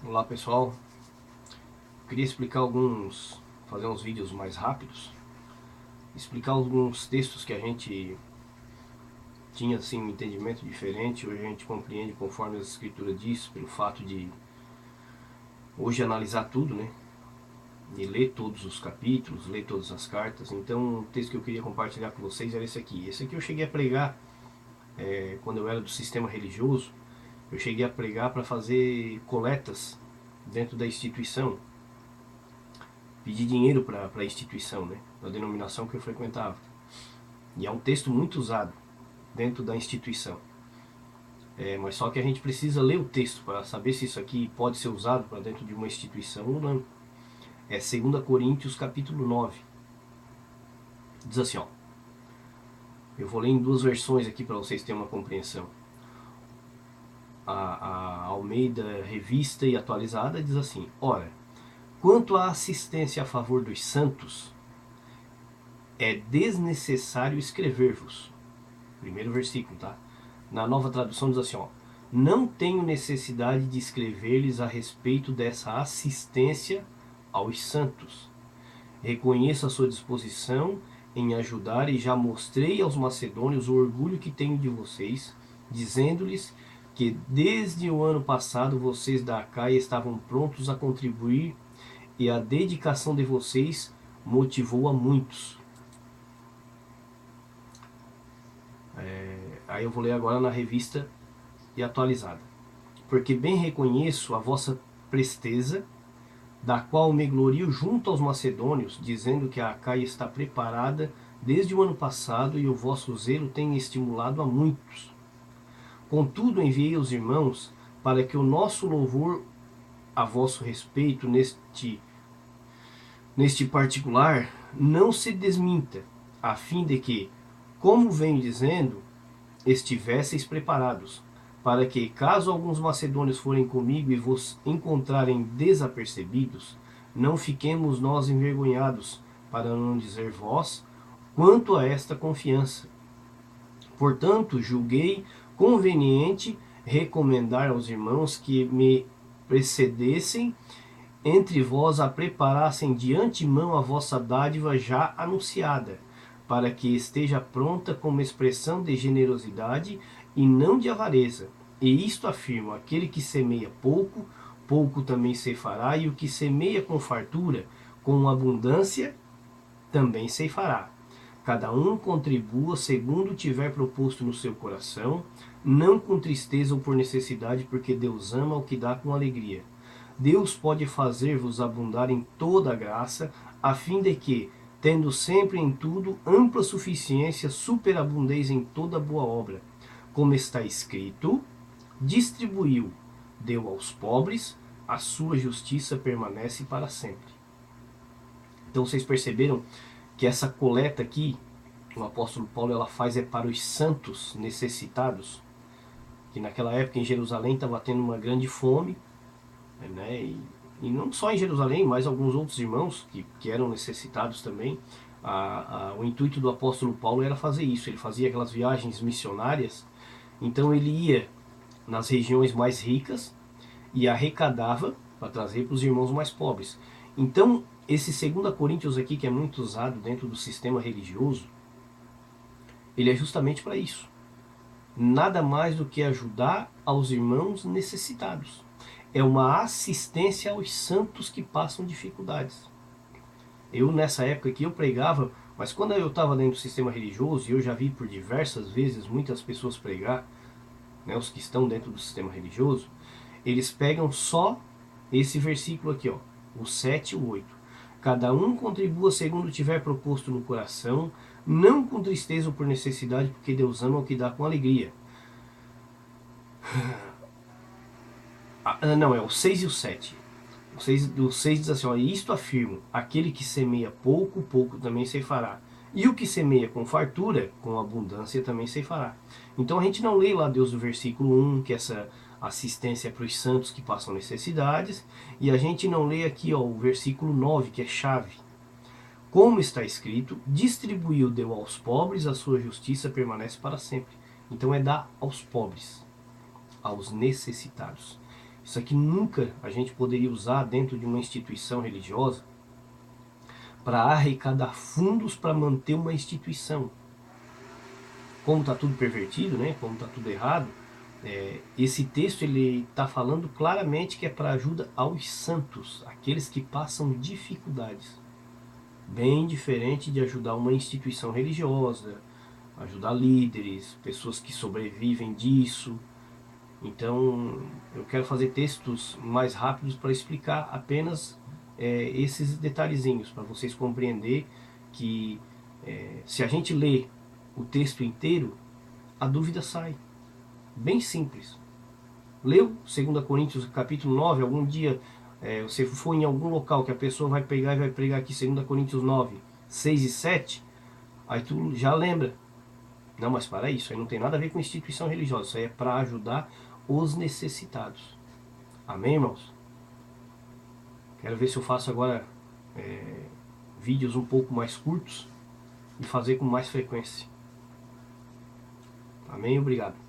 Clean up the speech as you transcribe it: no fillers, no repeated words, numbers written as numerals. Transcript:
Olá pessoal, queria fazer uns vídeos mais rápidos, explicar alguns textos que a gente tinha assim um entendimento diferente, hoje a gente compreende conforme a escritura diz, pelo fato de hoje analisar tudo, né? E ler todos os capítulos, ler todas as cartas. Então o texto que eu queria compartilhar com vocês era esse aqui. Esse aqui eu cheguei a pregar quando eu era do sistema religioso, eu cheguei a pregar para fazer coletas dentro da instituição, pedir dinheiro para a instituição, né, da denominação que eu frequentava. E é um texto muito usado dentro da instituição. Mas só que a gente precisa ler o texto para saber se isso aqui pode ser usado para dentro de uma instituição ou não. É 2 Coríntios capítulo 9. Diz assim, ó. Eu vou ler em duas versões aqui para vocês terem uma compreensão. A Almeida Revista e Atualizada diz assim: ora, quanto à assistência a favor dos santos, é desnecessário escrever-vos. Primeiro versículo, tá? Na Nova Tradução diz assim, ó: não tenho necessidade de escrever-lhes a respeito dessa assistência aos santos. Reconheço a sua disposição em ajudar e já mostrei aos macedônios o orgulho que tenho de vocês, dizendo-lhes que desde o ano passado vocês da Acaia estavam prontos a contribuir e a dedicação de vocês motivou a muitos. Aí eu vou ler agora na Revista e Atualizada. Porque bem reconheço a vossa presteza, da qual me glorio junto aos macedônios, dizendo que a Acaia está preparada desde o ano passado e o vosso zelo tem estimulado a muitos. Contudo, enviei os irmãos para que o nosso louvor a vosso respeito neste particular não se desminta, a fim de que, como venho dizendo, estivesseis preparados, para que, caso alguns macedônios forem comigo e vos encontrarem desapercebidos, não fiquemos nós envergonhados, para não dizer vós, quanto a esta confiança. Portanto, julguei conveniente recomendar aos irmãos que me precedessem entre vós a preparassem de antemão a vossa dádiva já anunciada, para que esteja pronta como expressão de generosidade e não de avareza. E isto afirmo: aquele que semeia pouco, pouco também ceifará, e o que semeia com fartura, com abundância, também ceifará. Cada um contribua segundo tiver proposto no seu coração, não com tristeza ou por necessidade, porque Deus ama o que dá com alegria. Deus pode fazer-vos abundar em toda a graça, a fim de que, tendo sempre em tudo ampla suficiência, superabundeis em toda boa obra. Como está escrito, distribuiu, deu aos pobres, a sua justiça permanece para sempre. Então vocês perceberam que essa coleta aqui, o apóstolo Paulo ela faz para os santos necessitados, que naquela época em Jerusalém estava tendo uma grande fome, né? E não só em Jerusalém, mas alguns outros irmãos que eram necessitados também. O intuito do apóstolo Paulo era fazer isso. Ele fazia aquelas viagens missionárias, então ele ia nas regiões mais ricas e arrecadava para trazer para os irmãos mais pobres. Então esse 2 Coríntios aqui, que é muito usado dentro do sistema religioso, ele é justamente para isso. Nada mais do que ajudar aos irmãos necessitados. É uma assistência aos santos que passam dificuldades. Eu nessa época aqui eu pregava, mas quando eu estava dentro do sistema religioso, e eu já vi por diversas vezes muitas pessoas pregar, né, os que estão dentro do sistema religioso, eles pegam só esse versículo aqui, ó, o 7 e o 8. Cada um contribua segundo tiver proposto no coração, não com tristeza ou por necessidade, porque Deus ama o que dá com alegria. Não, é o 6 e o 7. O 6 diz assim, ó, isto afirmo, aquele que semeia pouco, pouco também ceifará. E o que semeia com fartura, com abundância também ceifará. Então a gente não lê lá Deus do versículo 1, que essa assistência é para os santos que passam necessidades, e a gente não lê aqui ó, o versículo 9, que é chave. Como está escrito, distribuiu, deu aos pobres, a sua justiça permanece para sempre. Então é dar aos pobres, aos necessitados. Isso aqui nunca a gente poderia usar dentro de uma instituição religiosa para arrecadar fundos para manter uma instituição. Como está tudo pervertido, né? Como está tudo errado, esse texto ele está falando claramente que é para ajuda aos santos, aqueles que passam dificuldades. Bem diferente de ajudar uma instituição religiosa, ajudar líderes, pessoas que sobrevivem disso. Então eu quero fazer textos mais rápidos para explicar apenas esses detalhezinhos, para vocês compreender que se a gente lê o texto inteiro, a dúvida sai. Bem simples. Leu 2 Coríntios capítulo 9, algum dia você for em algum local que a pessoa vai pegar e vai pregar aqui 2 Coríntios 9, 6 e 7, aí tu já lembra. Não, mas para isso aí não tem nada a ver com instituição religiosa, isso aí é para ajudar os necessitados. Amém, irmãos? Quero ver se eu faço agora vídeos um pouco mais curtos e fazer com mais frequência. Amém? Obrigado.